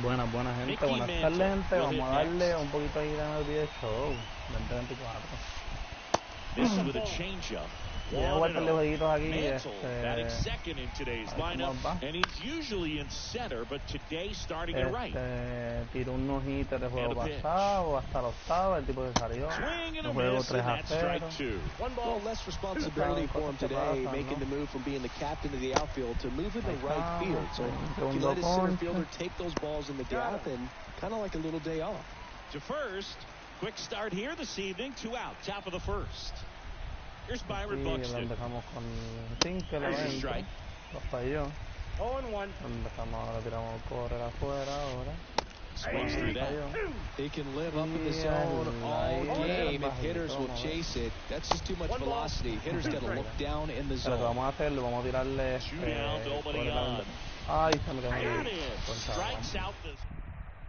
Buenas gente, buenas tardes gente, vamos a darle un poquito ahí de MLB show, 2024. Voy a guardarle jueguitos aquí, ¿cómo va? Tiró un no-hitter de juego pasado hasta el octavo, el tipo que salió, un juego 3-0. Well, less responsibility for him today, making the move from being the captain of the outfield to moving to right field. So he let his center fielder take those balls in the gap and kind of like a little day off. To first, quick start here this evening, 2 out, top of the first. Here's Byron Buxton. Empezamos con 5 elementos, lo falló. 0-1. Empezamos, lo tiramos por afuera ahora. Swings through that. He can live up in the zone all game if hitters will chase it. That's just too much velocity. Hitters got to look down in the zone. Vamos a hacerlo, vamos a tirarle. Ay, se me quedó.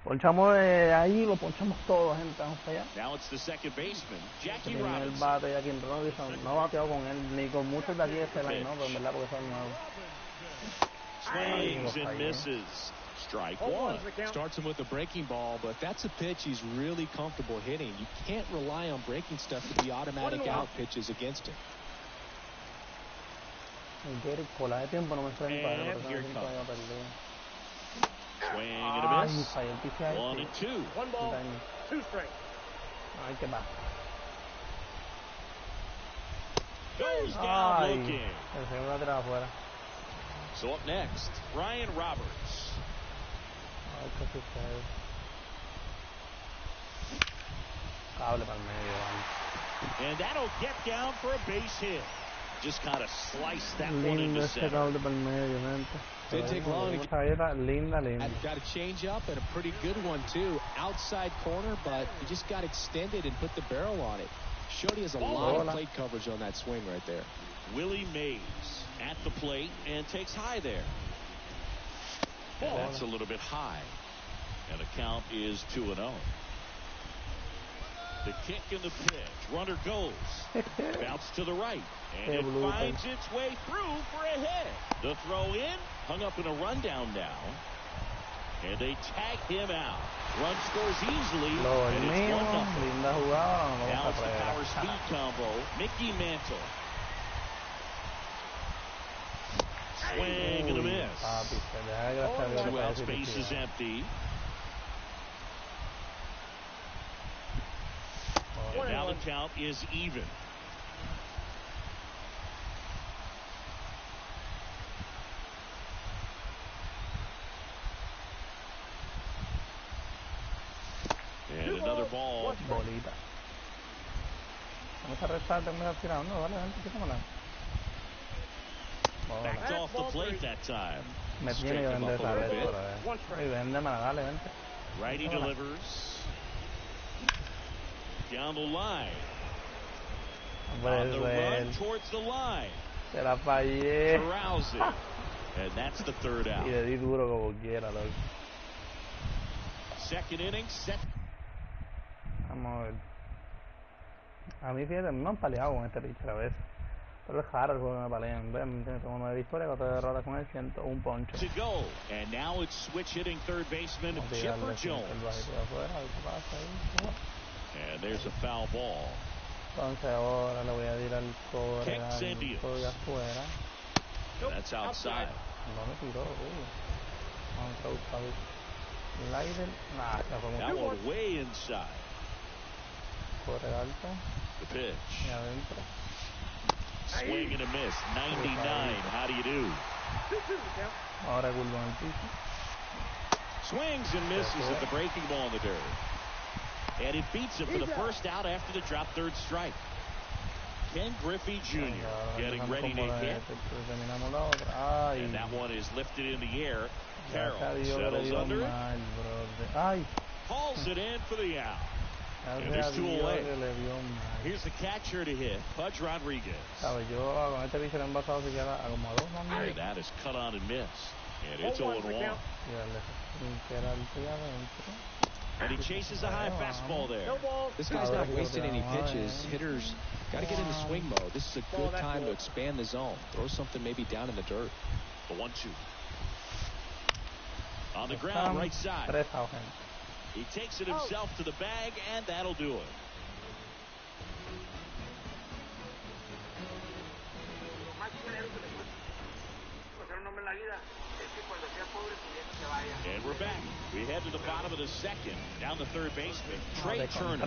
Ponchamos de ahí, lo ponchamos todo, gente. Vamos para allá. Now it's the second baseman, Jackie Robinson. El bate Jackie Robinson. No ha bateado con él, ni con muchos de aquí de este line, no, pero en verdad porque son nuevos. Swings and misses. Strike one. Starts him with a breaking ball, but that's a pitch he's really comfortable hitting. You can't rely on breaking stuff to be automatic out pitches against him. And here it comes. Swing and a miss. 1-2. 1 ball, 2 strikes. Ay, qué va. Goes down looking. El señor va a tirar afuera. So up next, Ryan Roberts. Ay, qué sucede. Cable para el medio. And that'll get down for a base hit. Just kind of slice that one into center. Cable para el medio, gente. Didn't take long to get linda. Got a change up and a pretty good one too. Outside corner, but he just got extended and put the barrel on it. Showed he has a lot of plate coverage on that swing right there. Willie Mays at the plate and takes high there. And that's a little bit high. And the count is 2-0. The kick and the pitch. Runner goes. Bounce to the right. And it finds its way through for a hit. The throw in. Hung up in a rundown now. And they tag him out. Run scores easily. And it's 1-0. Now it's the power speed combo. Mickey Mantle. Swing and a miss. 2 outs, base is empty. And now the count is even. And another ball. Bolita. Vamos a restar, terminar tirando, vale, gente, ¿qué toman? Backed off the plate that time. Me tiene que vender esa vez, pero véndemela, dale, vente. Righty delivers. Down the line. On the run towards the line. Se la fallé. Rousing. And that's the 3rd out. Y le di duro como quiera, loco. Second inning, set. Vamos a ver. A mí, fíjate, me han paleado con este pitcher a veces. Pero es raro el juego que me palean. Tengo 9 victorias, 4 derrotas con él, 101 ponches. To go. And now it's switch hitting third baseman Chipper Jones. And there's a foul ball. Entonces ahora le voy a tirar el cobre de afuera. That's outside. No me tiró. Vamos a buscar el aire. Nah, se fue that one way inside. Cobre alto. The pitch. Y adentro. Swing and a miss. 99. How do you do? Ahora Gulbo en el piso. Swings and misses at the breaking ball in the dirt. And it beats him for the first out after the drop third strike. Ken Griffey Jr. getting ready to hit. And that one is lifted in the air. Carroll settles under it. Hauls it in for the out. And there's 2 away. Here's the catcher to hit, Pudge Rodriguez. And that is cut on and missed. And it's 0-1. And he chases a high fastball there. This guy's not wasting any pitches. Hitters got to get in the swing mode. This is a good time to expand the zone. Throw something maybe down in the dirt. The 1-2. On the ground, right side. 3 out, gente. He takes it himself to the bag, and that'll do it. And we're back. We head to the bottom of the second. Down the third baseman, Trey Turner.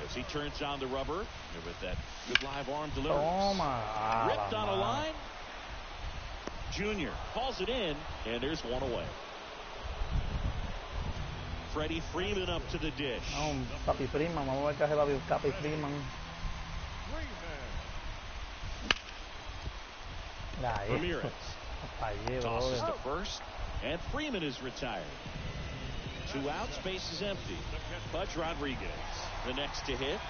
As he turns on the rubber with that good live arm delivery. Ripped on a line. Junior calls it in, and there's one away. Freddie Freeman up to the dish. Papi Freeman, vamos a ver qué hace Papi Freeman. Ramirez tosses to first, and Freeman is retired. 2 outs, base is empty. Pudge Rodriguez, the next to hit.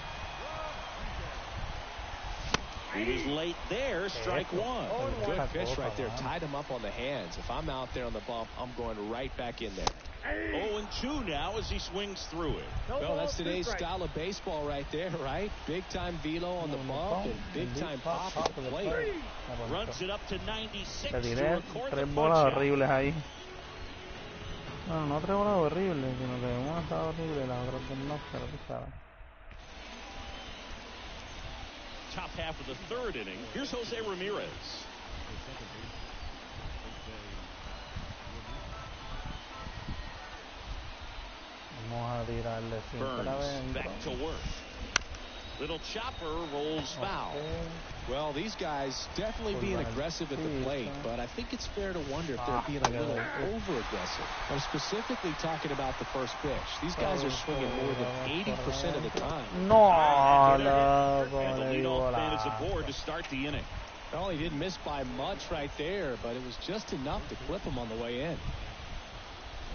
He was late there, strike one. Good pitch right there. Tied him up on the hands. If I'm out there on the bump, I'm going right back in there. 0-2 now as he swings through it. Well, that's today's style of baseball right there, right? Big-time velo on the bump and big-time pop at the plate. Runs it up to 96 Te to tiré record 3 the bolas punch-out. horribles ahí. Bueno, no 3 bolas horribles, sino que una estaba horrible y la otra no, pero tú sabes. Top half of the third inning. Here's Jose Ramirez. Vamos a tirarle Burns back to work. Little chopper rolls foul. Well, these guys definitely being aggressive at the plate, but I think it's fair to wonder if they're being a little over-aggressive. I'm specifically talking about the first pitch. These guys are swinging more than 80% of the time. No, And the leadoff man is aboard to start the inning. Well, he didn't miss by much right there, but it was just enough to clip him on the way in.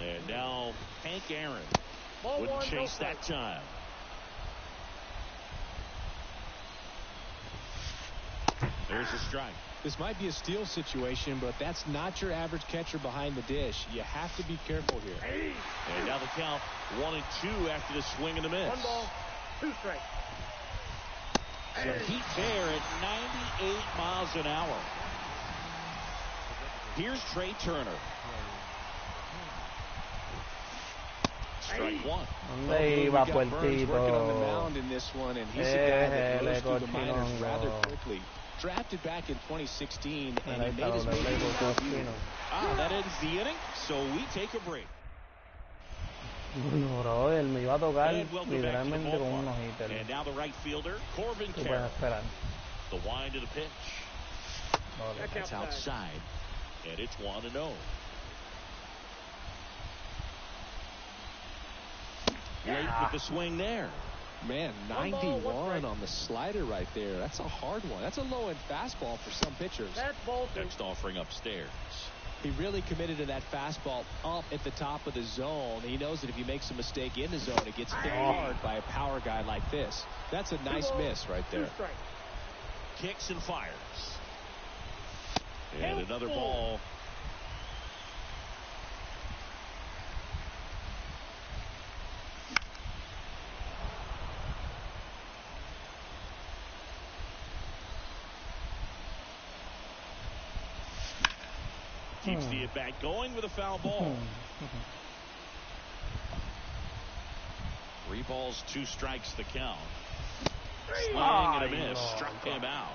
And now Hank Aaron wouldn't chase that time. There's a strike. This might be a steal situation, but that's not your average catcher behind the dish. You have to be careful here. And now the count 1-2 after the swing and the miss. 1 ball, 2 strikes. Some heat there at 98 miles an hour. Here's Trey Turner. Strike one. ¿Dónde iba Burns working on the Puertito? mound in this one, and he's a guy that rose through the minors rather quickly. Drafted back in 2016, and he made his major debut. That ends the inning, so we take a break. No, brother, me iba a tocar And welcome back to the literalmente con unos ballpark. hitters. And now the right fielder, Corbin ¿Qué puedes Carroll. esperar? The wind of the pitch. That's outside, and it's 1-0. Late with the swing there. Man, 91 on the slider right there. That's a hard one. That's a low-end fastball for some pitchers. That's ball 2. Next offering upstairs. He really committed to that fastball up at the top of the zone. He knows that if he makes a mistake in the zone, it gets hit hard by a power guy like this. That's a nice miss right there. 2 strikes. Kicks and fires. And another ball. Keeps the at-bat going with a foul ball. 3 balls, 2 strikes the count. Swing and a miss. Struck him out.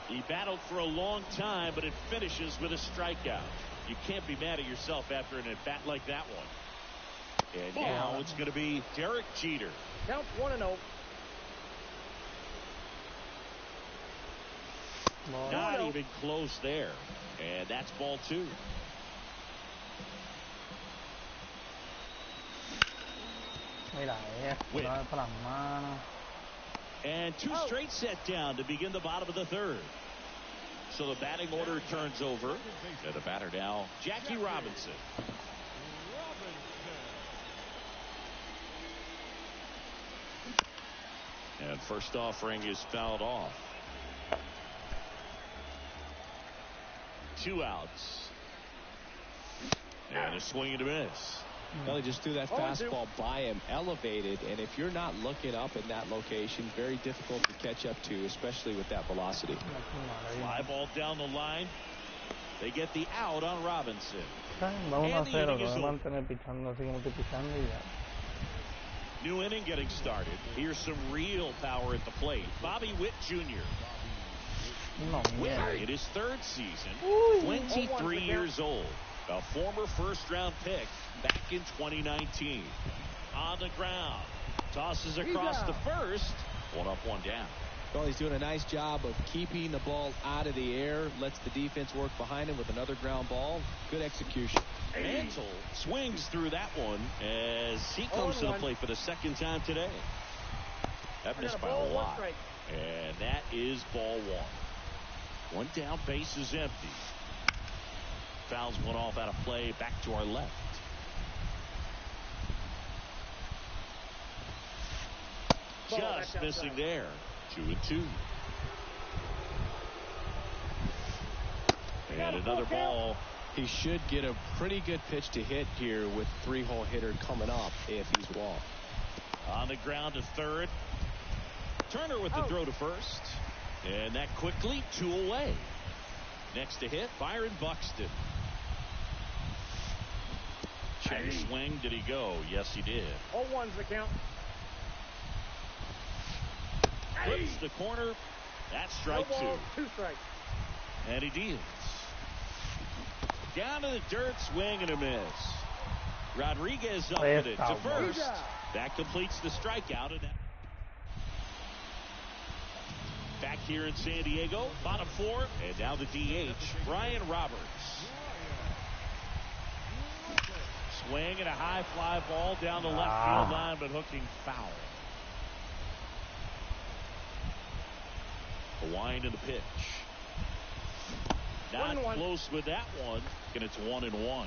He battled for a long time, but it finishes with a strikeout. You can't be mad at yourself after an at-bat like that one. And now it's going to be Derek Jeter. Count 1-0. Not even close there. And that's ball 2. Mira, para las manos. And 2 straight set down to begin the bottom of the third. So the batting order turns over. And the batter now, Jackie Robinson. And first offering is fouled off. 2 outs. And a swing and a miss. Well, he just threw that fastball by him, elevated, and if you're not looking up in that location, very difficult to catch up to, especially with that velocity. Fly ball down the line. They get the out on Robinson. Va 1-0, que voy a mantener pichando, así como estoy pichando y ya. New inning getting started. Here's some real power at the plate. Bobby Witt Jr. No, Witt in his third season, 23 years old. A former first-round pick back in 2019. On the ground. Tosses across the first. One up, one down. Well, he's doing a nice job of keeping the ball out of the air. Lets the defense work behind him with another ground ball. Good execution. Mantle swings through that one as he comes to the plate for the second time today. That missed by a lot. And that is ball one. One down, base is empty. Fouls one off out of play, back to our left. Just missing there. 2-2. And another ball. He should get a pretty good pitch to hit here with 3-hole hitter coming up if he's walked. On the ground to third. Turner with the throw to first. And that quickly 2 away. Next to hit, Byron Buxton. Check swing. Did he go? Yes, he did. 0-1's the count. Flips the corner. That's strike 2. 2 strikes. And he deals. Down to the dirt, swing and a miss. Rodriguez up with it to first. That completes the strikeout. And that back here in San Diego, bottom 4, and now the DH, Brian Roberts. Swing and a high fly ball down the left field line, but hooking foul. The wind and the pitch. Not close with that one, and it's 1-1.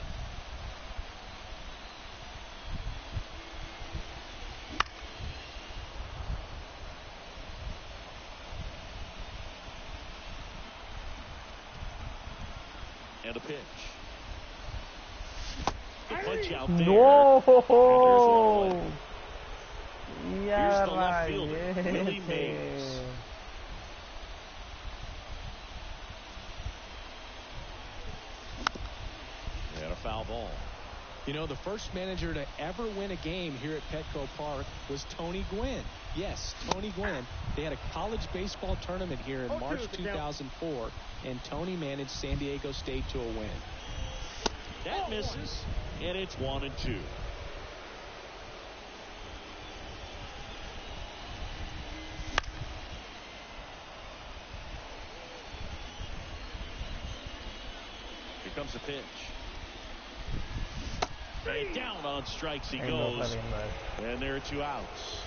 And a pitch. The punch out there. No! Here's the left fielder, Willie Mays. And a foul ball. You know, the first manager to ever win a game here at Petco Park was Tony Gwynn. Yes, Tony Gwynn. They had a college baseball tournament here in March 2004, and Tony managed San Diego State to a win. That misses, and it's 1-2. Here comes a pitch. And down on strikes he goes. And there are 2 outs.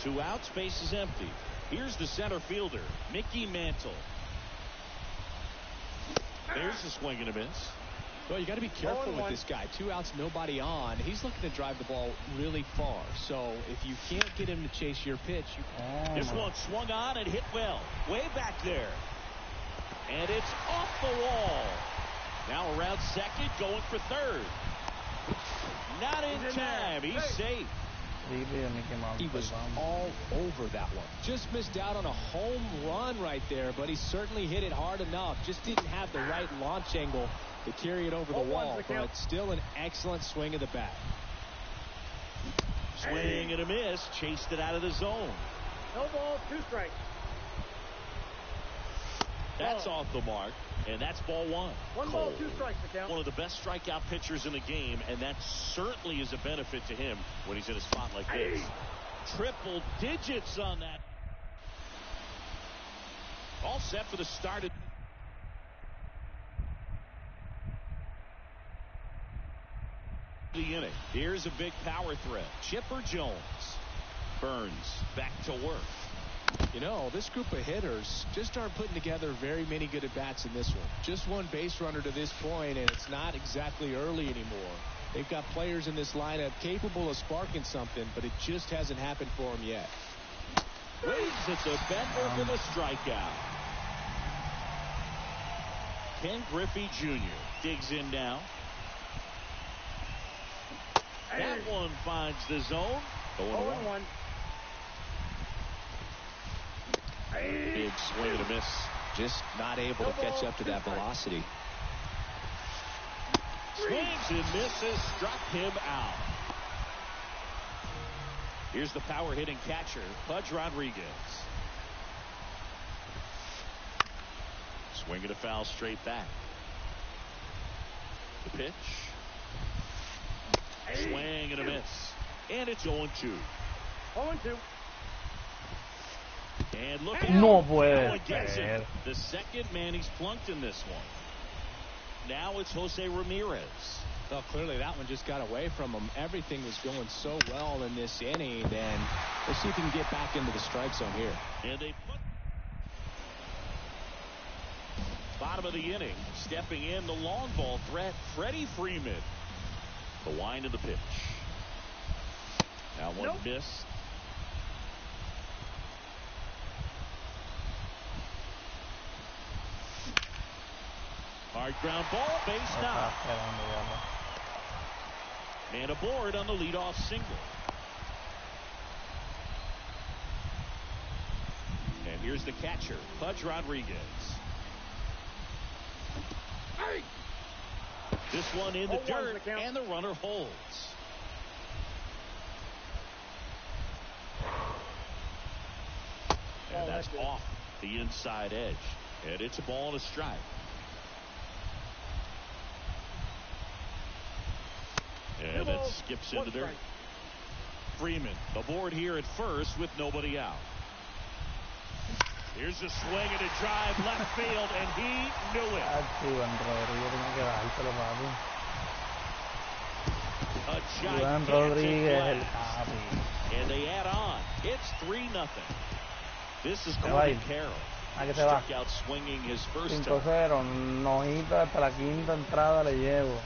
2 outs, base is empty. Here's the center fielder, Mickey Mantle. There's a swing and a miss. Well, you got to be careful with this guy. 2 outs, nobody on. He's looking to drive the ball really far. So if you can't get him to chase your pitch, this one swung on and hit well. Way back there. And it's off the wall. Now around second, going for third. Not in time. He's safe. He was all over that one. Just missed out on a home run right there, but he certainly hit it hard enough. Just didn't have the right launch angle to carry it over the wall, but still an excellent swing of the bat. Swing and a miss. Chased it out of the zone. No ball, 2 strikes. That's off the mark, and that's ball 1. 1 ball, 2 strikes to count. One of the best strikeout pitchers in the game, and that certainly is a benefit to him when he's in a spot like this. Triple digits on that. All set for the start of the inning. Here's a big power threat. Chipper Jones. Burns back to work. You know, this group of hitters just aren't putting together very many good at-bats in this one. Just 1 base runner to this point, and it's not exactly early anymore. They've got players in this lineup capable of sparking something, but it just hasn't happened for them yet. It's a bender for the strikeout. Ken Griffey Jr. digs in now. That one finds the zone. 0-1. Big swing and a miss. Just not able to catch up to that velocity. Swings and misses, struck him out. Here's the power hitting catcher, Pudge Rodriguez. Swing and a foul straight back. The pitch. Swing and a miss. And it's 0-2. 0-2. And look out. No puede Now it gets ser. it. The second man he's plunked in this one. Now it's Jose Ramirez. Well, clearly that one just got away from him. Everything was going so well in this inning, and we'll see if he can get back into the strike zone here. And they put bottom of the inning, stepping in the long ball threat, Freddie Freeman. The wind of the pitch. Now one miss. Hard ground ball, base knock. And aboard on the leadoff single. And here's the catcher, Pudge Rodriguez. This one in the dirt, and the runner holds. And that's off the inside edge. And it's a ball and a strike. And that skips in the dirt. Freeman aboard here at first with nobody out. Here's a swing and a drive left field, and he knew it. A gigantic flash. And they add on. It's 3-0. This is Corbin Carroll. Struck out swinging his first time. 5-0, nojito hasta la quinta entrada le llevo.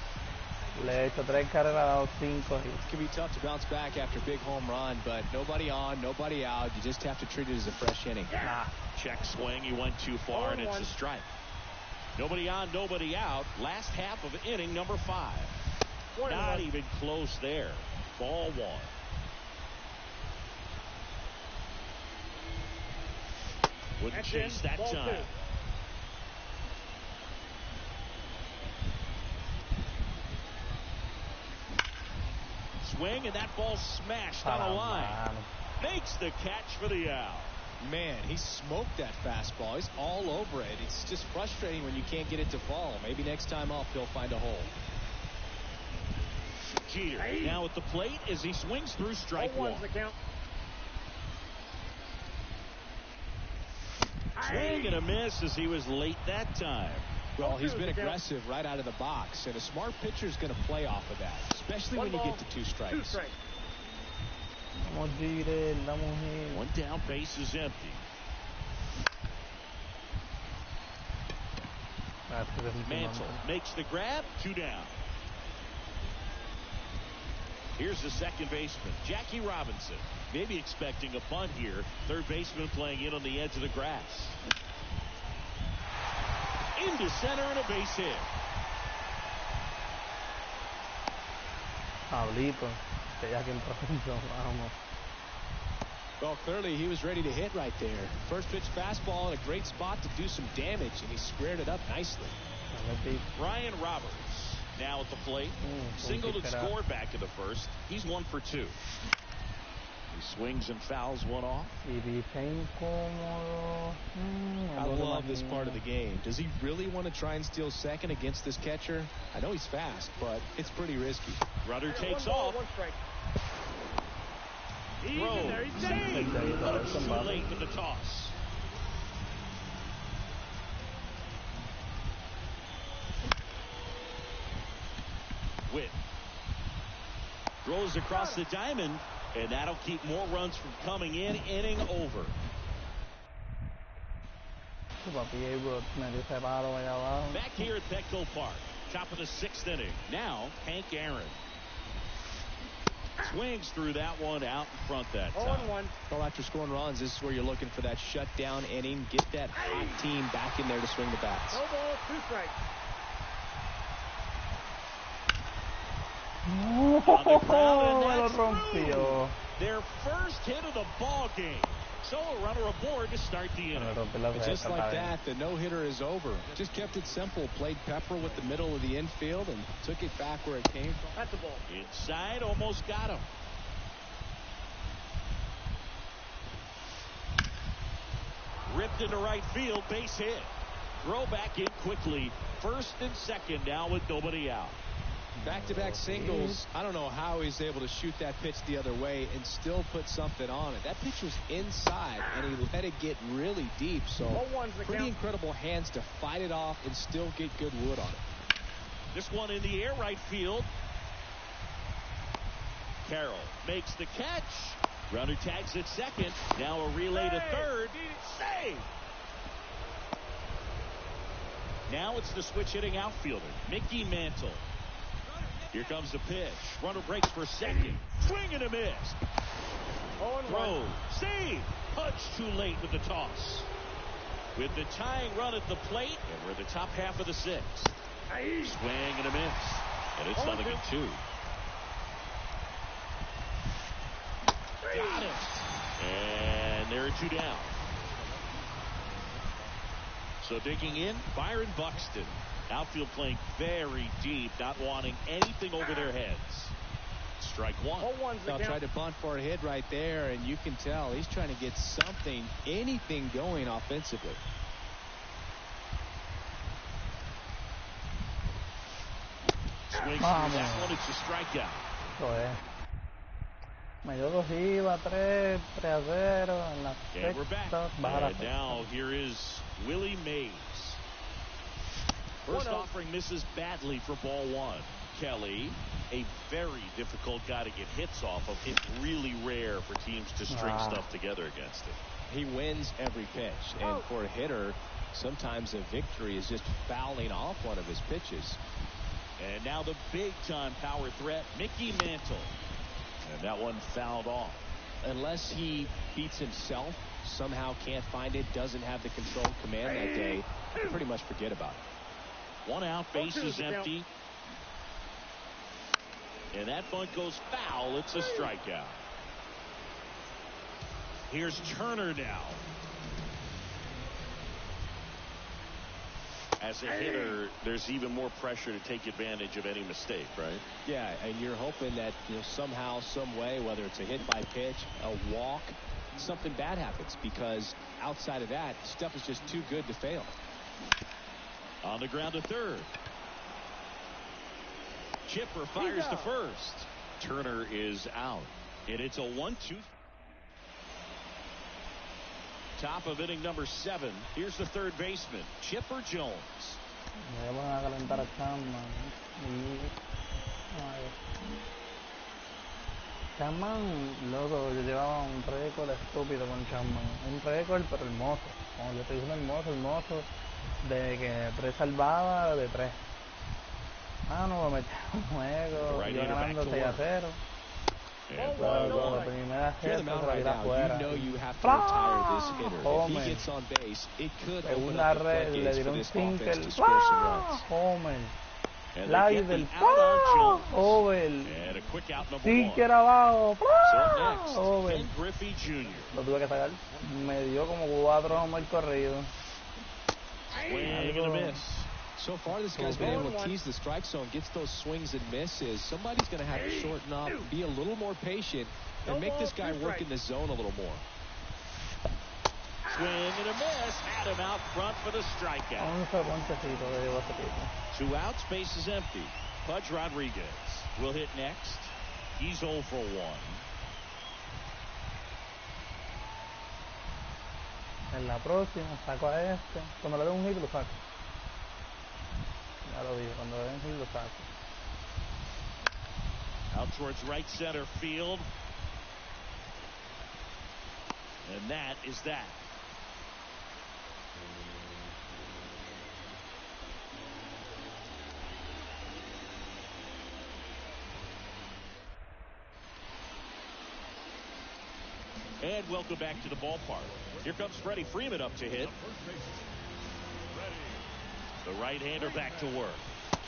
Le he hecho 3 carreras, ha dado 5 hits. It can be tough to bounce back after a big home run, but nobody on, nobody out. You just have to treat it as a fresh inning. Check swing. He went too far, and it's a strike. Nobody on, nobody out. Last half of inning number 5. Not even close there. Ball 1. Wouldn't chase that time. Swing, and that ball smashed on a line. Makes the catch for the out. Man, he smoked that fastball. He's all over it. It's just frustrating when you can't get it to fall. Maybe next time off he'll find a hole. Jeter now at the plate as he swings through strike 1. Swing and a miss as he was late that time. Well, he's been aggressive right out of the box, and a smart pitcher is going to play off of that, especially when you get to 2 strikes. One down, base is empty. Mantle makes the grab, 2 down. Here's the second baseman, Jackie Robinson. Maybe expecting a bunt here. Third baseman playing in on the edge of the grass. Into center and a base hit. Pablito, que ya que entró, vamos. Well, clearly he was ready to hit right there. First pitch fastball in a great spot to do some damage, and he squared it up nicely. Ryan Roberts now at the plate. Singled and scored back in the first. He's 1 for 2. He swings and fouls one off. I love this part of the game. Does he really want to try and steal second against this catcher? I know he's fast, but it's pretty risky. Rudder takes off. Throw. Save. Too late with the toss. Witt throws across the diamond, and that'll keep more runs from coming in. Inning over. Back here at Petco Park, top of the 6th inning. Now Hank Aaron swings through that one out in front that time. Well, after scoring runs, this is where you're looking for that shutdown inning. Get that hot team back in there to swing the bats. No ball, 2 strikes. On the ground, and that's through. Their first hit of the ball game. So a runner aboard to start the inning. And just like that, the no-hitter is over. Just kept it simple. Played Pepper with the middle of the infield and took it back where it came from. That's the ball. Inside, almost got him. Ripped into right field, base hit. Throw back in quickly. First and second now with nobody out. Back-to-back singles. I don't know how he's able to shoot that pitch the other way and still put something on it. That pitch was inside, and he let it get really deep. So pretty incredible hands to fight it off and still get good wood on it. This one in the air, right field. Carroll makes the catch. Runner tags at second. Now a relay to third. Save! Now it's the switch hitting outfielder, Mickey Mantle. Here comes the pitch. Runner breaks for second. Swing and a miss. Throw. Save. Punch too late with the toss. With the tying run at the plate, and we're the top half of the sixth. Swing and a miss. And it's 0-2. Got it. And there are two down. So digging in, Byron Buxton. Outfield playing very deep, not wanting anything over their heads. Strike one. They'll try to bunt for a hit right there, and you can tell he's trying to get something, anything going offensively. Swings through that one. It's a strikeout. Me dio 2 iba 3-0 en la and we're back. And now here is Willie Mays. First offering misses badly for ball one. Kelly, a very difficult guy to get hits off of. It's really rare for teams to string stuff together against him. He wins every pitch, and for a hitter, sometimes a victory is just fouling off one of his pitches. And now the big-time power threat, Mickey Mantle. And that one fouled off. Unless he beats himself, somehow can't find it, doesn't have the control command that day, pretty much forget about it. One out, base is empty. And that bunt goes foul. It's a strikeout. Here's Turner now. As a hitter, there's even more pressure to take advantage of any mistake, right? Yeah, and you're hoping that somehow, some way, whether it's a hit by pitch, a walk, something bad happens, because outside of that, stuff is just too good to fail. On the ground to third. Chipper fires to first. Turner is out. And it's a 1-2. Top of inning number 7. Here's the third baseman, Chipper Jones. Chapman, loco, yo llevaba un récord estúpido con Chapman. Un récord, pero hermoso. Como yo estoy diciendo hermoso. De que 3 salvadas de 3. No, me metí un juego. Yo ganando 6-0. La primera You're the mound right now. You know you have to retire this hitter. If he gets on base, it could open up the floodgates for this offense to score some runs. Homer. And Live del Over. And a quick out number 1. Pitcher abajo. So up next, Ken Griffey Jr. Lo tuve que sacar. Me dio como 4 Homer corridos. Swing and a miss. So far, this guy's been able to tease the strike zone, gets those swings and misses. Somebody's going to have to shorten up, be a little more patient, and make this guy work in the zone a little more. Swing and a miss. Had him out front for the strikeout. 2 outs, base is empty. Pudge Rodriguez will hit next. He's 0 for 1. En la próxima saco a este. Cuando le dé un hit lo saco. Ya lo dije, cuando le dé un hit lo saco. Out towards right center field. And that is that. And welcome back to the ballpark. Here comes Freddie Freeman up to hit. The right-hander back to work.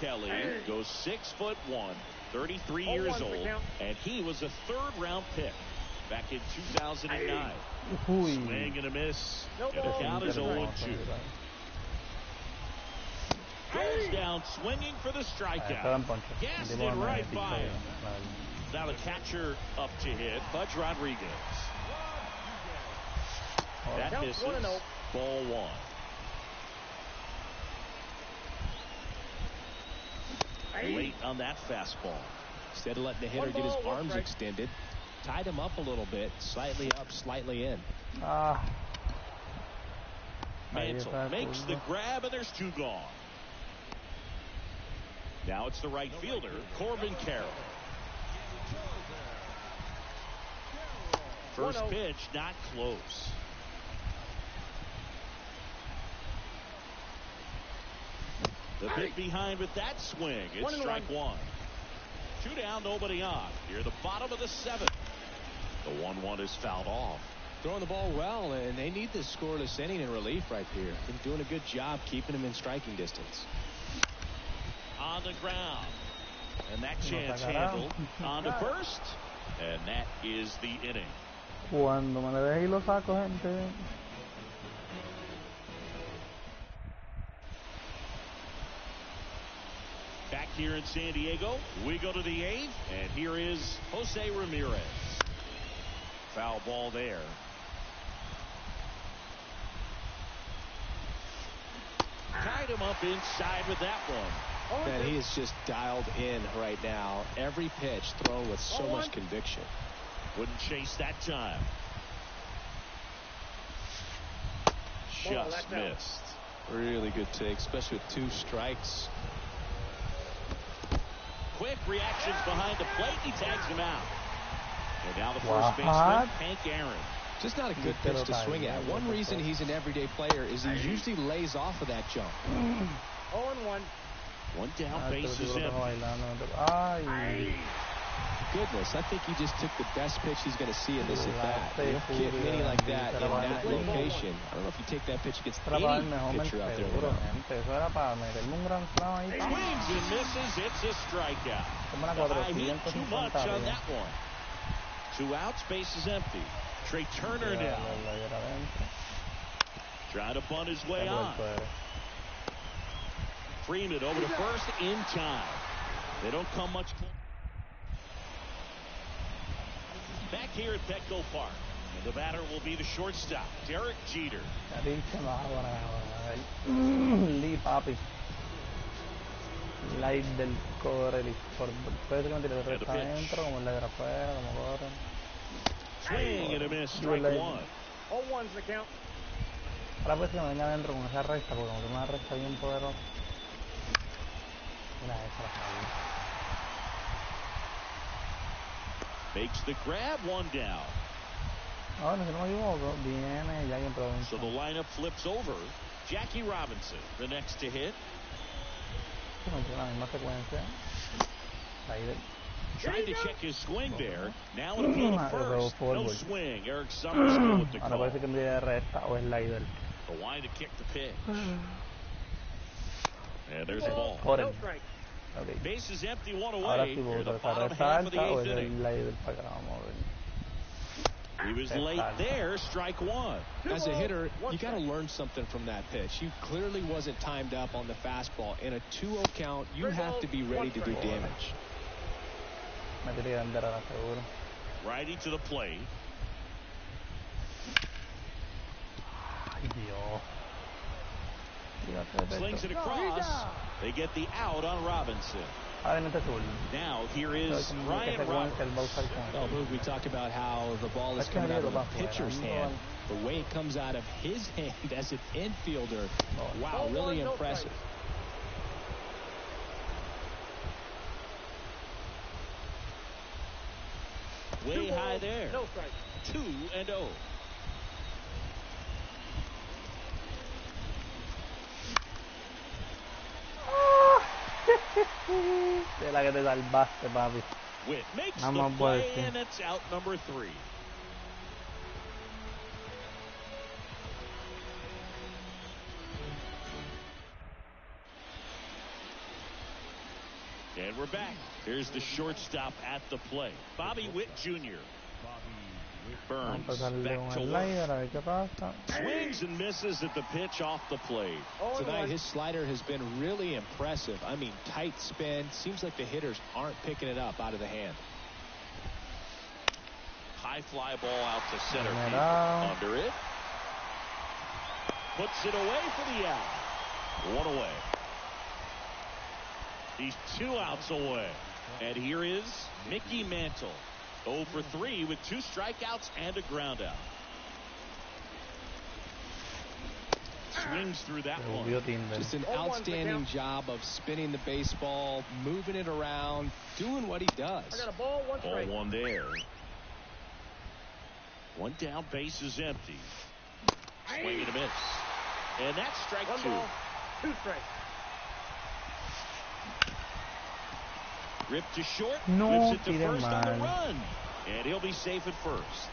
Kelly goes 6'1", 33 years old, and he was a 3rd-round pick. back in 2009. Swing and a miss. No And the ball. count is 0-2. Goes down swinging for the strikeout. Gassed it right by him. Now the catcher up to hit, Pudge Rodriguez. That misses. Ball one. Late on that fastball. Instead of letting the hitter get his arms extended, tied him up a little bit, slightly up, slightly in. Mantle makes the grab, and there's two gone. Now it's the right fielder, Corbin Carroll. First pitch, not close. The bit behind with that swing. It's strike one. Two down, nobody on. Here, the bottom of the seventh. The 1-1 is fouled off. Throwing the ball well, and they need this scoreless inning in relief right here. Been doing a good job keeping him in striking distance. On the ground. And that chance handled. On to first. And that is the inning. Cuando me le deje y lo saco, gente. Back here in San Diego, we go to the eighth, and here is Jose Ramirez. Foul ball there. Tied him up inside with that one. Man, he is just dialed in right now. Every pitch thrown with so much conviction. Wouldn't chase that time. Just missed. Really good take, especially with two strikes. Quick reactions behind the plate. He tags him out. And now the first baseman, Hank Aaron. Just not a good pitch to swing at. One reason he's an everyday player is he usually lays off of that jump. 0-1. One down, base is empty. Goodness, I think he just took the best pitch he's going to see in this at bat. You don't get many like that in that location. I don't know if you take that pitch against any pitcher out there. Swings and misses. It's a strikeout. The high heat, too much on that one. Two outs, base is empty. Trey Turner now. Trying to bunt his way on. Freeman over to first in time. They don't come much closer. Back here at Petco Park. And the batter will be the shortstop, Derek Jeter. Lee, papi. Light del cobre. Puede ser que me tire de recta adentro, como el de afuera, como corre. Swing and a miss, strike one. 0-1's the count. Ahora pues que me venga adentro con esa recta, porque como que una recta bien poderosa. Mira esa la sabía. Makes the grab, one down. Ahora, si no me equivoco, viene ya en producción. So the lineup flips over. Jackie Robinson, the next to hit. La misma secuencia. Ahí Tried to check his swing there. Now in a to first. No swing. Eric Summers still with the call. Ahora parece que me de recta o slider. The line to kick the pitch. And there's a ball. No strike. Okay. Base is empty, one away. Ahora sí Here, voy the a bottom recta half of the alta o eighth el inning. slider para acá. Vamos a ver. He was late there. Strike one. As a hitter, you got to learn something from that pitch. He clearly wasn't timed up on the fastball. In a 2-0 count, you have to be ready to do damage. Righty to the plate. Slings it across. They get the out on Robinson. Now here is Ryan Roberts. Well, we talked about how the ball is coming out of the pitcher's hand. The way it comes out of his hand as an infielder. Wow, really impressive. Way high there. No strike. 2-0. De la que te salvaste, papi. Witt makes the play, and it's out number 3. And we're back. Here's the shortstop at the plate, Bobby Witt Jr. Burns pasarle back un to work. slider a ver qué pasa. Swings and misses at the pitch off the plate. Tonight, his slider has been really impressive. I mean, tight spin. Seems like the hitters aren't picking it up out of the hand. High fly ball out to center field. Under it. Puts it away for the out. One away. He's 2 outs away. And here is Mickey Mantle. 0 for 3 with 2 strikeouts and a ground out. Swings through that one. Just an outstanding job of spinning the baseball, moving it around, doing what he does. I got a ball, 1 strike. Ball 1 there. 1 down, base is empty. Swing and a miss. And that's strike 1 2. ball, 2 strikes. Ripped to short. No, Whips it to first on the mal. run. And he'll be safe at first.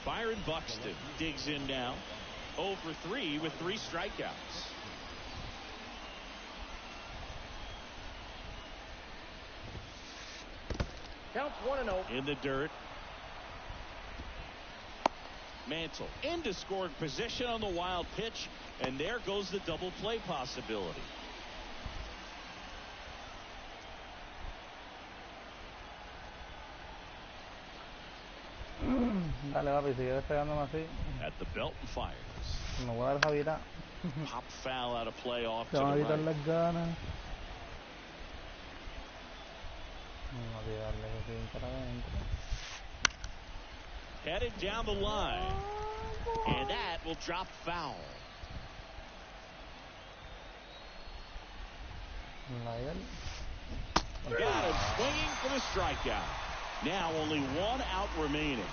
Byron Buxton digs in now. 0 for 3 with 3 strikeouts. Counts 1-0. In the dirt. Mantle into scoring position on the wild pitch. And there goes the double play possibility. Dale, papi, sigue despegándome así. At the belt and fires. Me voy a dar Javita. Pop foul out of play off to Se the van a quitar right. las ganas. Vamos a tirarle que siguen para adentro. Headed down the line. And that will drop foul. Got him swinging for the strikeout. Now only 1 out remaining.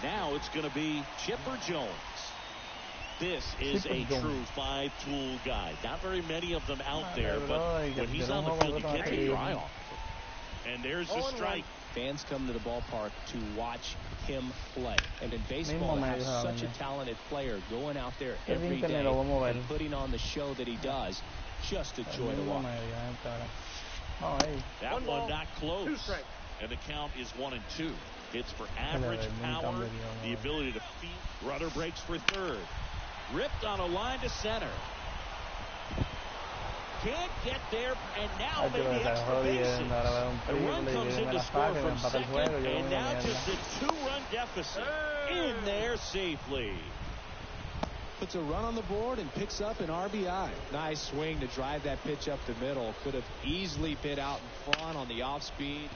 Now it's going to be Chipper Jones. This is a true 5-tool guy. Not very many of them out there, but when he's on the field, you can't take your eye off of him. And there's the strike. Fans come to the ballpark to watch him play. And in baseball, to have such a talented player going out there every day and putting on the show that he does, just a joy to watch. That one not close. 2 strikes. And the count is 1-2. Hits for average power, the ability to feed. Runner breaks for third. Ripped on a line to center. Can't get there, and now maybe extra bases. The run comes in to score from second, and now just a 2-run deficit. In there safely. Puts a run on the board and picks up an RBI. Nice swing to drive that pitch up the middle. Could have easily been out in front on the off speed.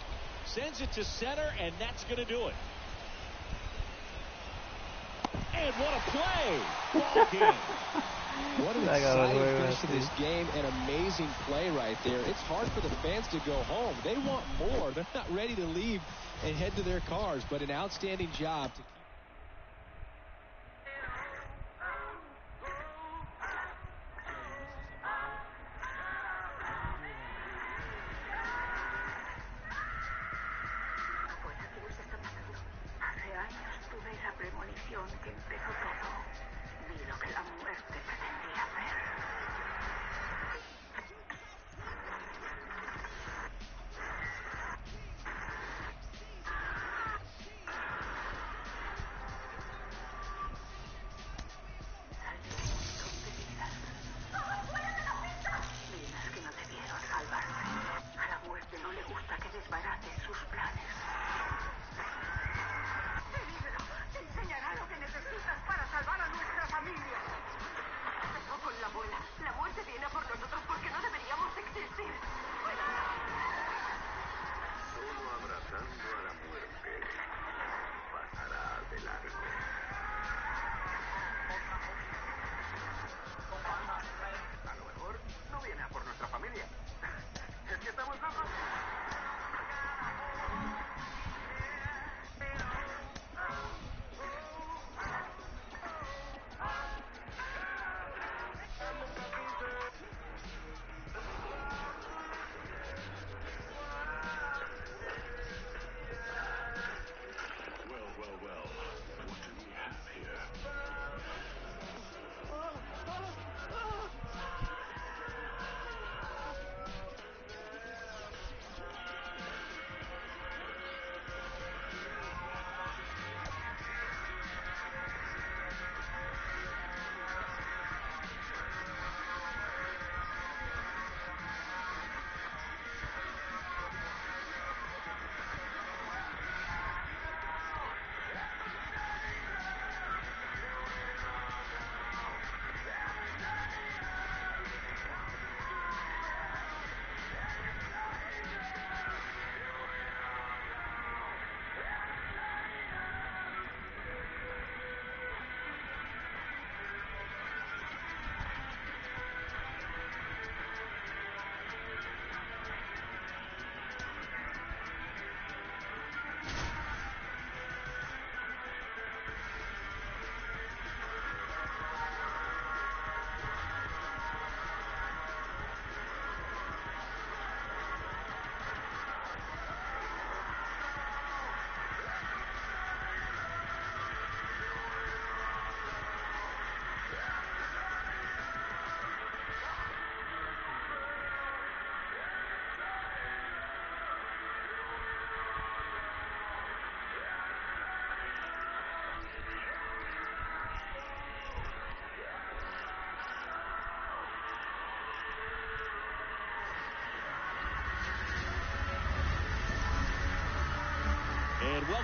Sends it to center, and that's going to do it. And what a play! Ball game. What an exciting finish to this game. An amazing play right there. It's hard for the fans to go home. They want more. They're not ready to leave and head to their cars, but an outstanding job to keep. Que empezó todo, vi lo que la muerte pretendía hacer.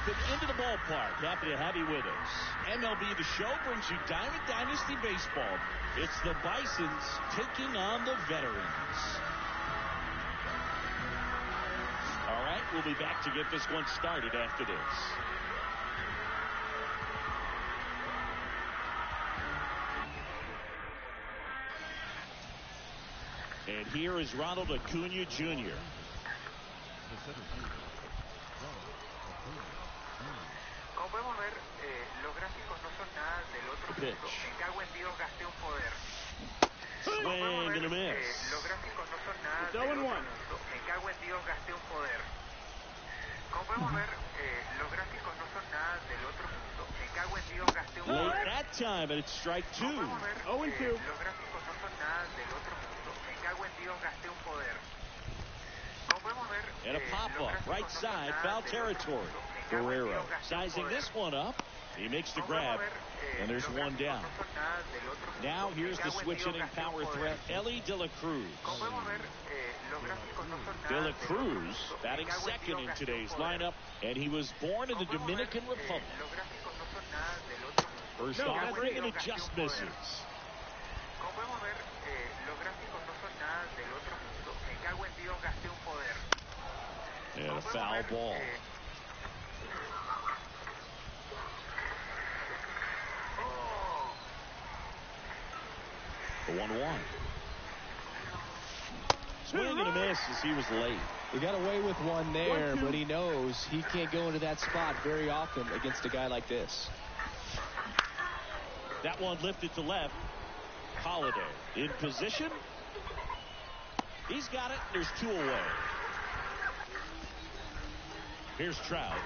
Welcome into the ballpark. Happy to have you with us. MLB The Show brings you Diamond Dynasty Baseball. It's the Bisons taking on the Veterans. All right, we'll be back to get this one started after this. And here is Ronald Acuna Jr. Como podemos ver, los gráficos no son nada del otro mundo. Me cago en Dios, gasté un poder. Swing and a miss. Los gráficos no son nada del otro mundo. Me cago en Dios, gasté un poder. Como podemos ver, los gráficos no son nada del otro mundo. Me cago en Dios, gasté un poder. Late that time, and it's strike two. Como podemos ver, los gráficos no son nada del otro mundo. Me cago en Dios, gasté un poder. Como podemos ver, and a pop-up, right side, foul territory. Guerrero sizing this one up. He makes the grab, and there's one down. Now here's the switch-hitting power threat, Ellie De La Cruz. De La Cruz batting second in today's lineup, and he was born in the Dominican Republic. First offering, and it just misses. And a foul ball. The 1-1. Swing and a miss as he was late. He got away with one there, but he knows he can't go into that spot very often against a guy like this. That one lifted to left. Holiday in position. He's got it. There's two away. Here's Trout.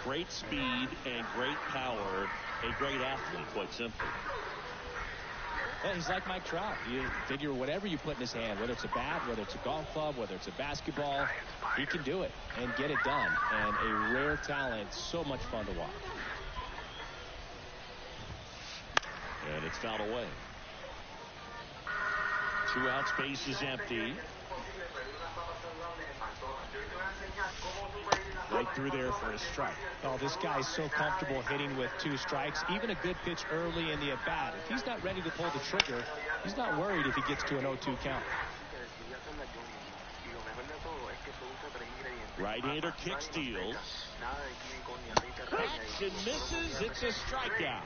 Great speed and great power. A great athlete, quite simply. Well, he's like Mike Trout. You figure whatever you put in his hand, whether it's a bat, whether it's a golf club, whether it's a basketball, he can do it and get it done. And a rare talent, so much fun to watch. And it's fouled away. 2 out, space is empty. Right through there for a strike. Oh, this guy's so comfortable hitting with 2 strikes. Even a good pitch early in the at-bat. If he's not ready to pull the trigger, he's not worried if he gets to an 0-2 count. Right-hander kick steals. Catch and misses. It's a strikeout.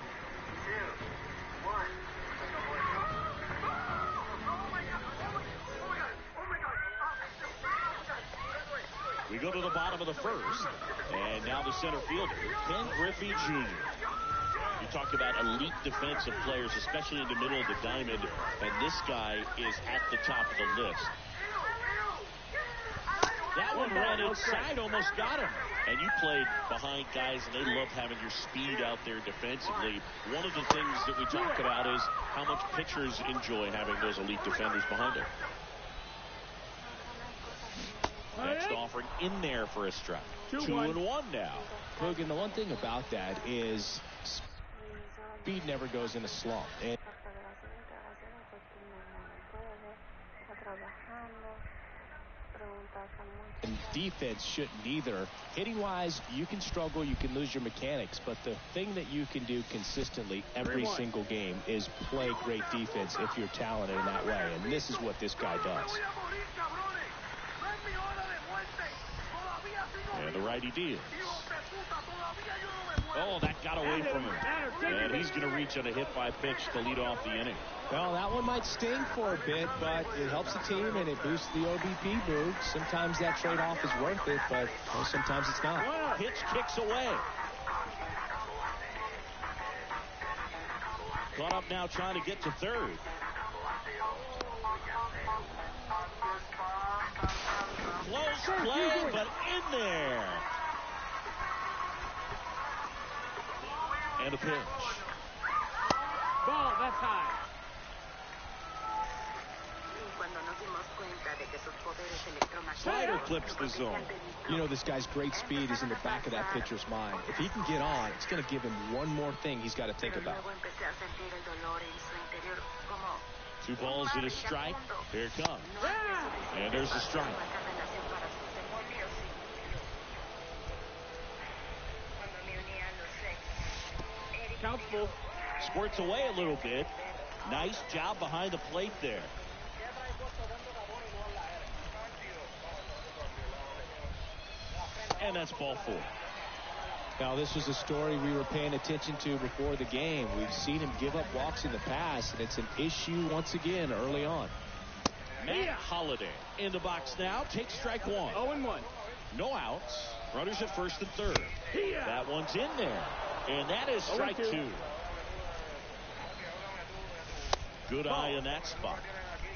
We go to the bottom of the first, and now the center fielder, Ken Griffey Jr. You talk about elite defensive players, especially in the middle of the diamond, and this guy is at the top of the list. That one ran inside, almost got him. And you played behind guys, and they love having your speed out there defensively. One of the things that we talk about is how much pitchers enjoy having those elite defenders behind them. Next offering in there for a strike. 2-1 now. Logan, the one thing about that is speed never goes in a slump. And defense shouldn't either. Hitting-wise, you can struggle, you can lose your mechanics, but the thing that you can do consistently every single game is play great defense if you're talented in that way, and this is what this guy does. And the righty deals. Oh, that got away from him. And he's going to reach on a hit-by-pitch to lead off the inning. Well, that one might sting for a bit, but it helps the team and it boosts the OBP move. Sometimes that trade-off is worth it, but sometimes it's not. Pitch kicks away. Caught up now trying to get to third. Close play, but in there. And a pitch. Ball, that's high. Slider clips the zone. You know, this guy's great speed is in the back of that pitcher's mind. If he can get on, it's going to give him one more thing he's got to think about. 2 balls and a strike. Here it comes. And there's the strike. Count's full. Squirts away a little bit. Nice job behind the plate there. And that's ball 4. Now, this was a story we were paying attention to before the game. We've seen him give up walks in the past, and it's an issue once again early on. Matt Holliday in the box now. Takes strike 1. 0-1. No outs. Runners at first and third. That one's in there. And that is strike 2. Good eye in that spot.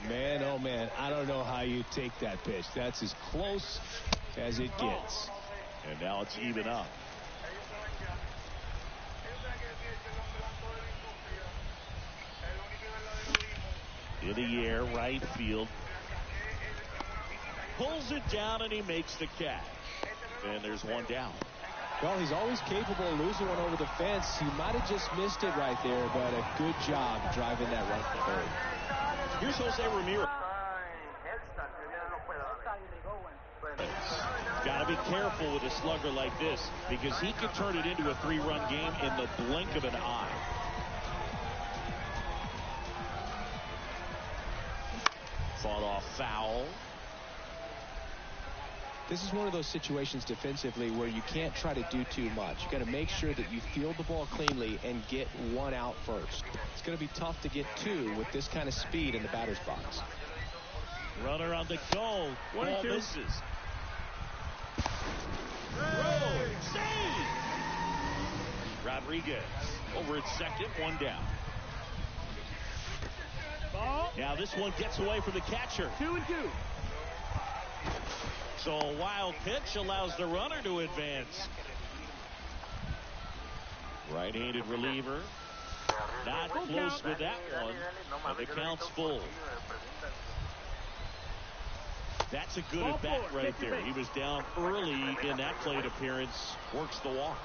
Man, oh man, I don't know how you take that pitch. That's as close as it gets. And now it's even up. In the air, right field. Pulls it down and he makes the catch. And there's one down. Well, he's always capable of losing one over the fence. He might have just missed it right there, but a good job driving that run to third. Here's Jose Ramirez. Got to be careful with a slugger like this because he could turn it into a 3-run game in the blink of an eye. Fought off foul. This is one of those situations defensively where you can't try to do too much. You got to make sure that you field the ball cleanly and get one out first. It's going to be tough to get 2 with this kind of speed in the batter's box. Runner on the go. Ball misses. Throw. Save. Rodriguez over at second. One down. Ball. Now this one gets away from the catcher. 2-2. So a wild pitch allows the runner to advance. Right-handed reliever. Not close with that one. And the count's full. That's a good at bat right there. He was down early in that plate appearance. Works the walk.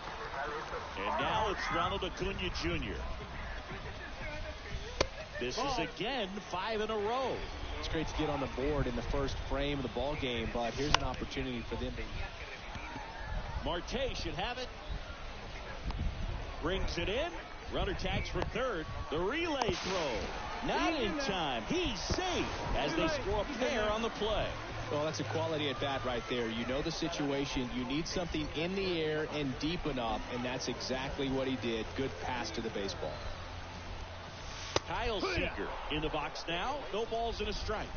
And now it's Ronald Acuna Jr. This is again 5 in a row. It's great to get on the board in the first frame of the ball game, but here's an opportunity for them to. Marte should have it. Brings it in. Runner tags for third. The relay throw. Not in time. He's safe as they score a pair on the play. Well, that's a quality at bat right there. You know the situation. You need something in the air and deep enough, and that's exactly what he did. Good pass to the baseball. Kyle Seager in the box now. No balls and a strike.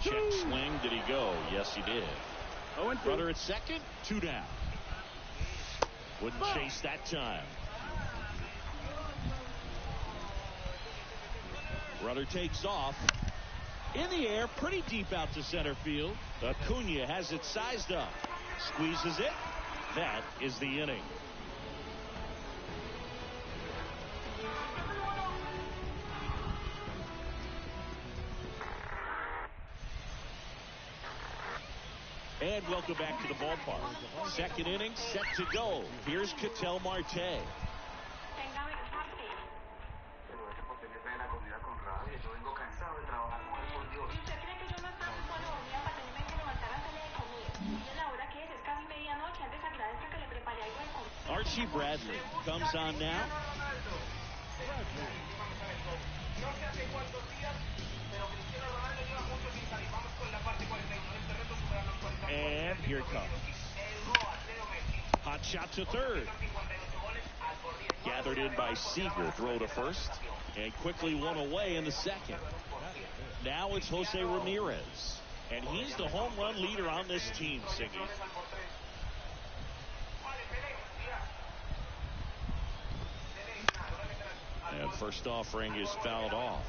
Check swing. Did he go? Yes, he did. Runner at second. 2 down. Wouldn't chase that time. Runner takes off. In the air, pretty deep out to center field. Acuna has it sized up. Squeezes it. That is the inning. And welcome back to the ballpark. Second inning set to go. Here's Ketel Marte. Archie Bradley comes on now. And here it comes. Hot shot to third. Gathered in by Seager. Throw to first. And quickly one away in the second. Now it's Jose Ramirez. And he's the home run leader on this team, Siggy. And first offering is fouled off.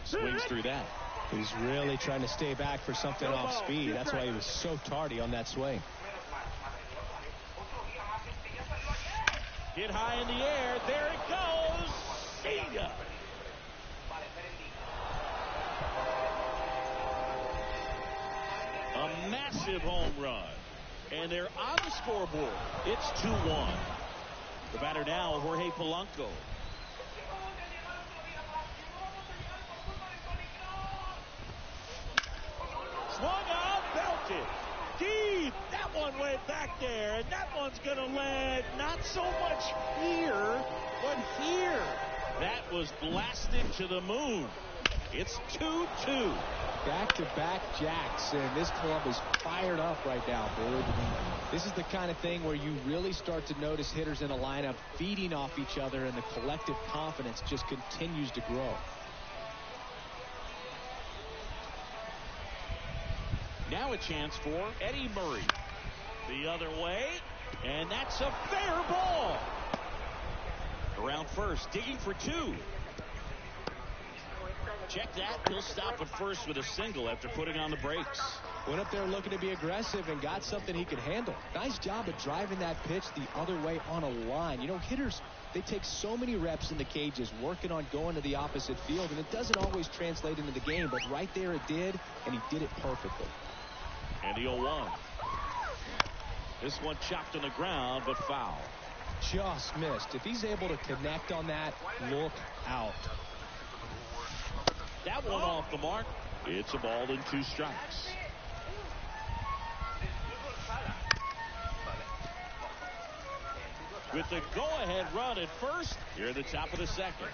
Swings through that. He's really trying to stay back for something off speed. That's why he was so tardy on that swing. Hit high in the air. There it goes. See ya. A massive home run. And they're on the scoreboard. It's 2-1. The batter now, Jorge Polanco. one way back there, and that one's going to land not so much here, but here. That was blasted to the moon. It's 2-2. Back-to-back jacks, and this club is fired up right now, Boog. This is the kind of thing where you really start to notice hitters in a lineup feeding off each other, and the collective confidence just continues to grow. Now a chance for Eddie Murray. The other way, and that's a fair ball. Around first, digging for two. Check that. He'll stop at first with a single after putting on the brakes. Went up there looking to be aggressive and got something he could handle. Nice job of driving that pitch the other way on a line. You know, hitters, they take so many reps in the cages working on going to the opposite field, and it doesn't always translate into the game, but right there it did, and he did it perfectly. And the 0-1. This one chopped on the ground, but foul. Just missed. If he's able to connect on that, look out. That one off the mark. It's a ball and 2 strikes. With the go-ahead run at first, here at the top of the second.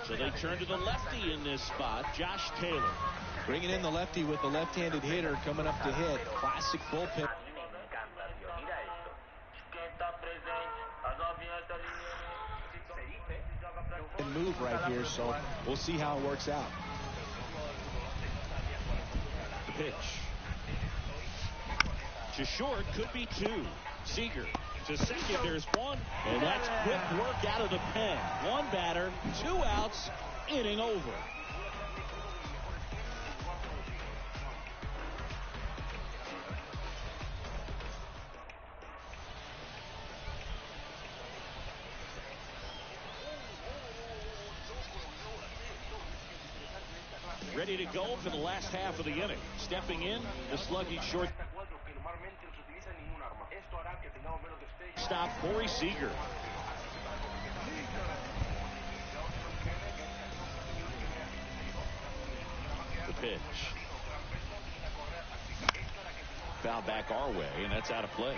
So they turn to the lefty in this spot, Josh Taylor. Bringing in the lefty with the left-handed hitter coming up to hit. Classic bullpen. And move right here, so we'll see how it works out. The pitch. To short, could be 2. Seager to second, there's 1, and that's quick work out of the pen. 1 batter, 2 outs, inning over. Ready to go for the last half of the inning. Stepping in, the slugging short stop, Corey Seager. The pitch. Foul back our way, and that's out of play.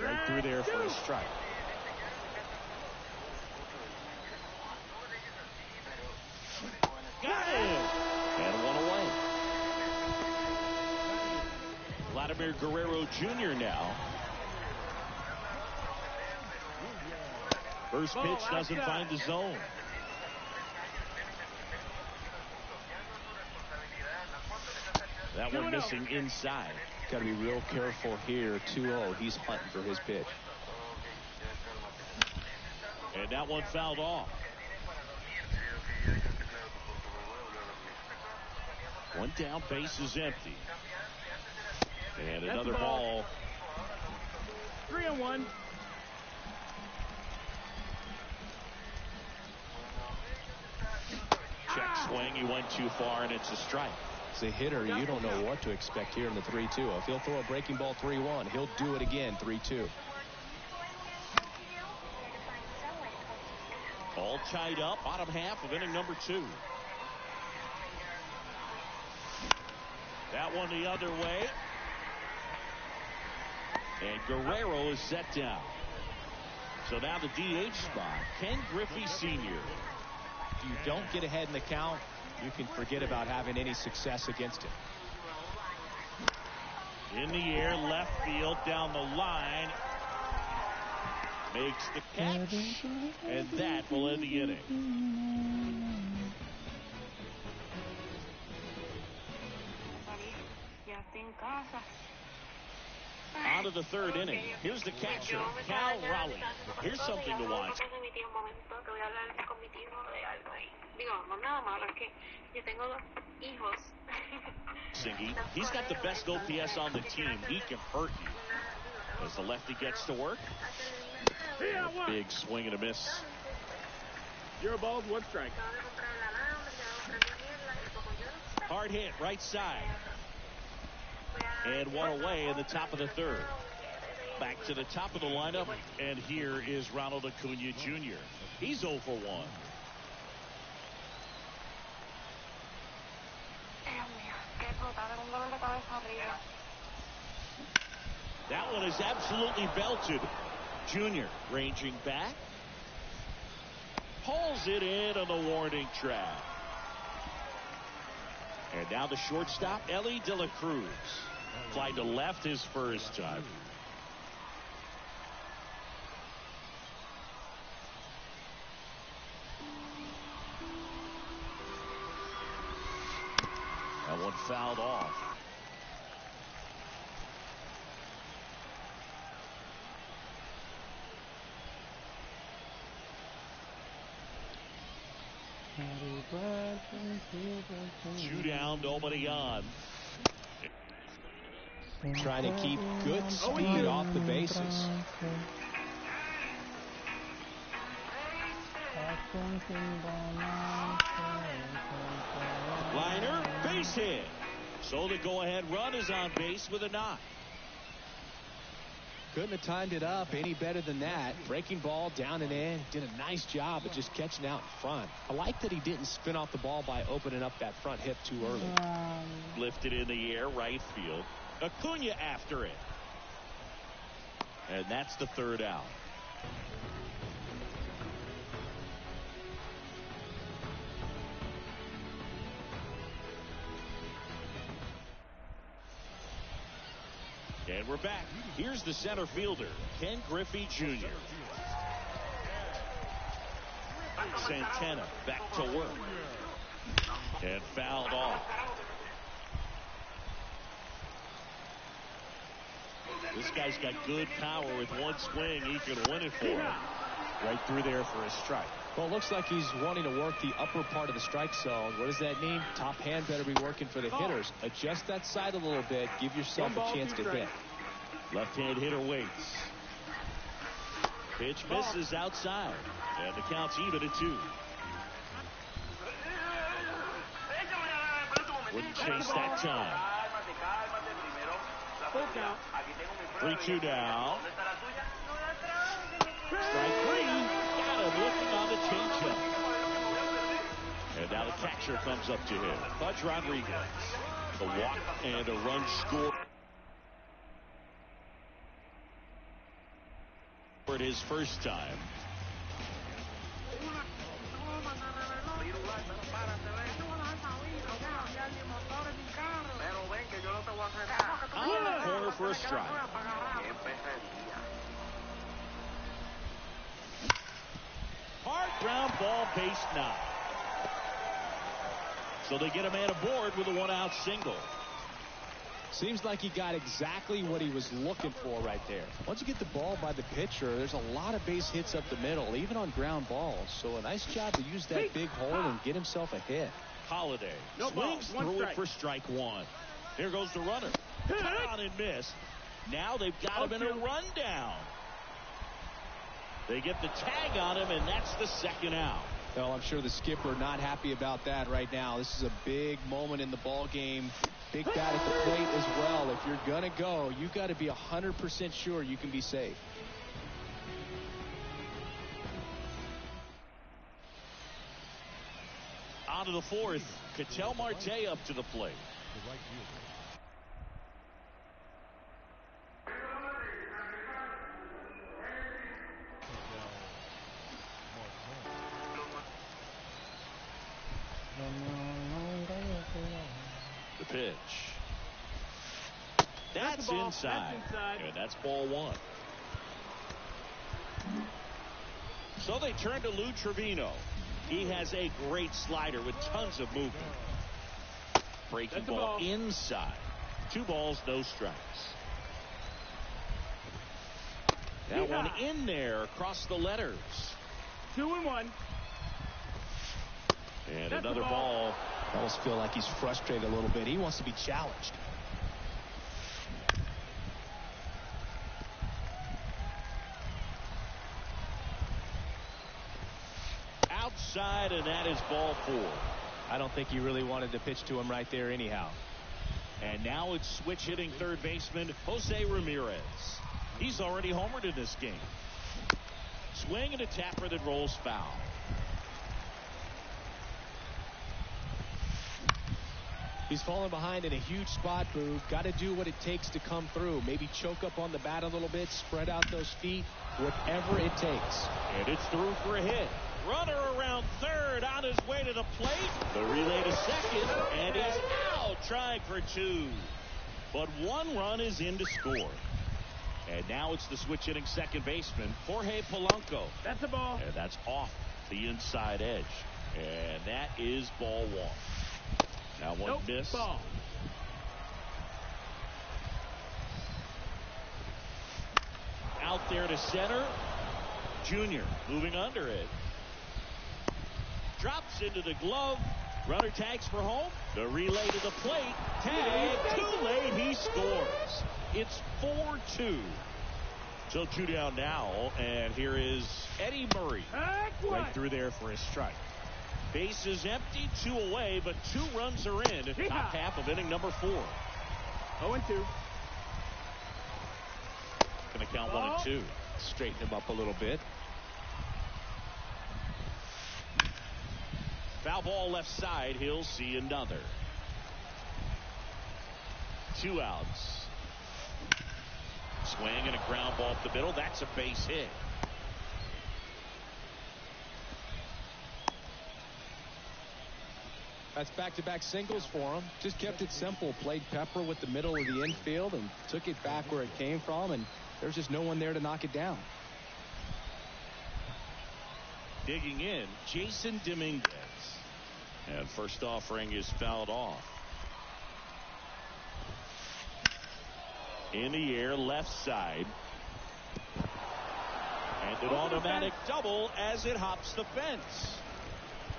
Right through there for a strike. Got him! And 1 away. Vladimir Guerrero Jr. now. First pitch doesn't find the zone. That one missing inside. Got to be real careful here. 2-0. He's hunting for his pitch. And that one fouled off. One down, base is empty. And another ball. 3-1. Check swing. He went too far, and it's a strike. As a hitter, you don't know what to expect here in the 3-2. If he'll throw a breaking ball 3-1, he'll do it again 3-2. All tied up, bottom half of inning number 2. That one the other way. And Guerrero is set down. So now the DH spot, Ken Griffey Sr. If you don't get ahead in the count, you can forget about having any success against him. In the air, left field, down the line. Makes the catch. And that will end the inning. On to the 3rd inning. Here's the catcher, Cal Raleigh. Here's something to watch. Singy, he's got the best OPS on the team. He can hurt you. As the lefty gets to work. And a big swing and a miss. 0 balls, 1 strike. Hard hit, right side. And 1 away in the top of the 3rd. Back to the top of the lineup, and here is Ronald Acuna Jr. He's 0 for 1. That one is absolutely belted. Junior ranging back. Pulls it in on the warning track. And now the shortstop, Ellie De La Cruz. Fly to left his first time. That one fouled off. Two down, nobody on. Trying to keep good speed off the bases. Liner, base hit. So the go-ahead run is on base with a knock. Couldn't have timed it up any better than that. Breaking ball down and in. Did a nice job of just catching out in front. I like that he didn't spin off the ball by opening up that front hip too early. Lifted in the air, right field. Acuna after it. And that's the third out. And we're back. Here's the center fielder, Ken Griffey Jr. Santana back to work. And fouled off. This guy's got good power. With one swing, he can win it for him. Right through there for a strike. Well, it looks like he's wanting to work the upper part of the strike zone. What does that mean? Top hand better be working for the hitters. Adjust that side a little bit. Give yourself a chance to hit. Left-hand hitter waits. Pitch misses outside. And the count's even at 2. Wouldn't chase that time. 3-2 now. Strike 3. Got him looking on the changeup. And now the catcher comes up to him. Pudge Rodriguez. A walk and a run scored. For his first time. On the corner for a strike. Hard ground ball, base knock. So they get a man aboard with a 1-out single. Seems like he got exactly what he was looking for right there. Once you get the ball by the pitcher, there's a lot of base hits up the middle, even on ground balls. So a nice job to use that big hole and get himself a hit. Holiday swings through it for strike 1. Here goes the runner. Cut on and miss. Now they've got him in a rundown. They get the tag on him, and that's the second out. Well, I'm sure the skipper not happy about that right now. This is a big moment in the ball game. Big bat at the plate as well. If you're going to go, you got to be 100% sure you can be safe. On to the fourth. Ketel Marte up to the plate. The pitch. That's inside. And that's ball 1. So they turn to Lou Trevino. He has a great slider with tons of movement. Breaking ball inside. 2 balls, no strikes. That one in there across the letters. 2-1. And another ball. I almost feel like he's frustrated a little bit. He wants to be challenged. Outside, and that is ball 4. I don't think he really wanted to pitch to him right there anyhow. And now it's switch hitting third baseman Jose Ramirez. He's already homered in this game. Swing and a tapper that rolls foul. He's fallen behind in a huge spot, Boog. Got to do what it takes to come through. Maybe choke up on the bat a little bit, spread out those feet, whatever it takes. And it's through for a hit. Runner around third on his way to the plate. The relay to second, and he's out trying for two. But one run is in to score. And now it's the switch hitting second baseman, Jorge Polanco. That's a ball. And that's off the inside edge. And that is ball one. That one missed. Ball. Out there to center. Junior moving under it. Drops into the glove. Runner tags for home. The relay to the plate. Tag. Too late. He scores. It's 4-2. So 2 down now. And here is Eddie Murray. Right through there for his strike. Base is empty, 2 away, but 2 runs are in. Top half of inning number 4. 0-2. Gonna count 1 and 2. Straighten him up a little bit. Foul ball left side. He'll see another. 2 outs. Swing and a ground ball up the middle. That's a base hit. That's back-to-back singles for him. Just kept it simple. Played Pepper with the middle of the infield and took it back where it came from, and there's just no one there to knock it down. Digging in, Jason Dominguez. And first offering is fouled off. In the air, left side. And an automatic double as it hops the fence.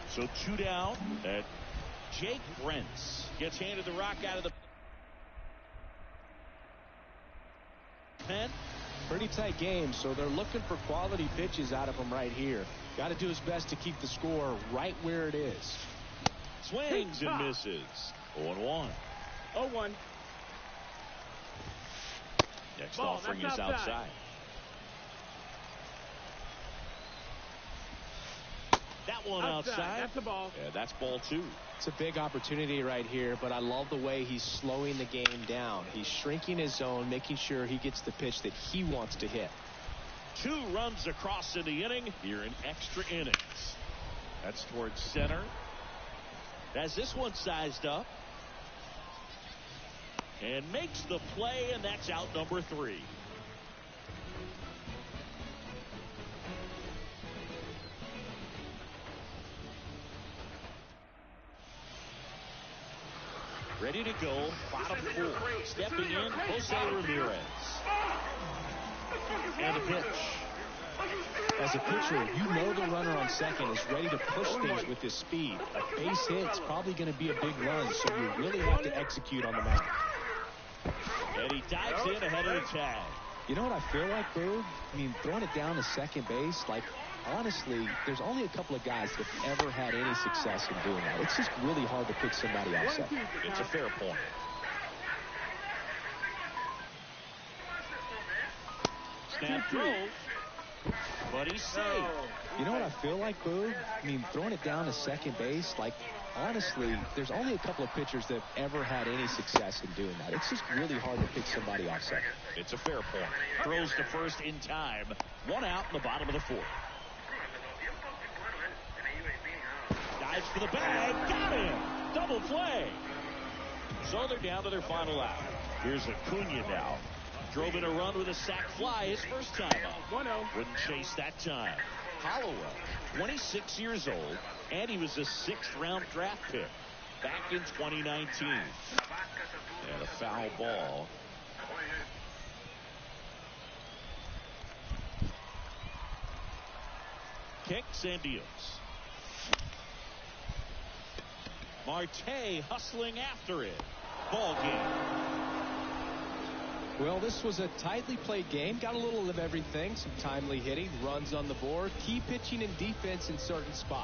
So 2 down. That Jake Brentz gets handed the rock out of the pen. Pretty tight game, so they're looking for quality pitches out of him right here. Got to do his best to keep the score right where it is. Swings and misses. 0-1. 0-1. Next offering is outside. That one outside. That's a ball. Yeah, that's ball 2. It's a big opportunity right here, but I love the way he's slowing the game down. He's shrinking his zone, making sure he gets the pitch that he wants to hit. 2 runs across in the inning here in extra innings. That's towards center. Has this one sized up. And makes the play, and that's out number 3. Ready to go, bottom 4. Stepping in, Jose Ramirez. And a pitch. As a pitcher, you know the runner on second is ready to push things with his speed. A base hit's probably going to be a big run, so you really have to execute on the mound. And he dives in ahead of the tag. You know what I feel like, Boog? I mean, throwing it down to second base, like, honestly, there's only a couple of guys that have ever had any success in doing that. It's just really hard to pick somebody off second. It's a fair point. Snap throw. But he's safe. You know what I feel like, Boog? I mean, throwing it down to second base, like, honestly, there's only a couple of pitchers that have ever had any success in doing that. It's just really hard to pick somebody off second. It's a fair point. Throws to first in time. 1 out in the bottom of the 4th. Dives for the bag. Got him. Double play. So they're down to their final out. Here's Acuna now. Drove in a run with a sac fly his first time up. 1-0. Wouldn't chase that time. Hollowell, 26 years old, and he was a 6th-round draft pick back in 2019. And a foul ball. Kicks and deals. Marte hustling after it. Ball game. Well, this was a tightly played game. Got a little of everything. Some timely hitting, runs on the board, key pitching and defense in certain spots.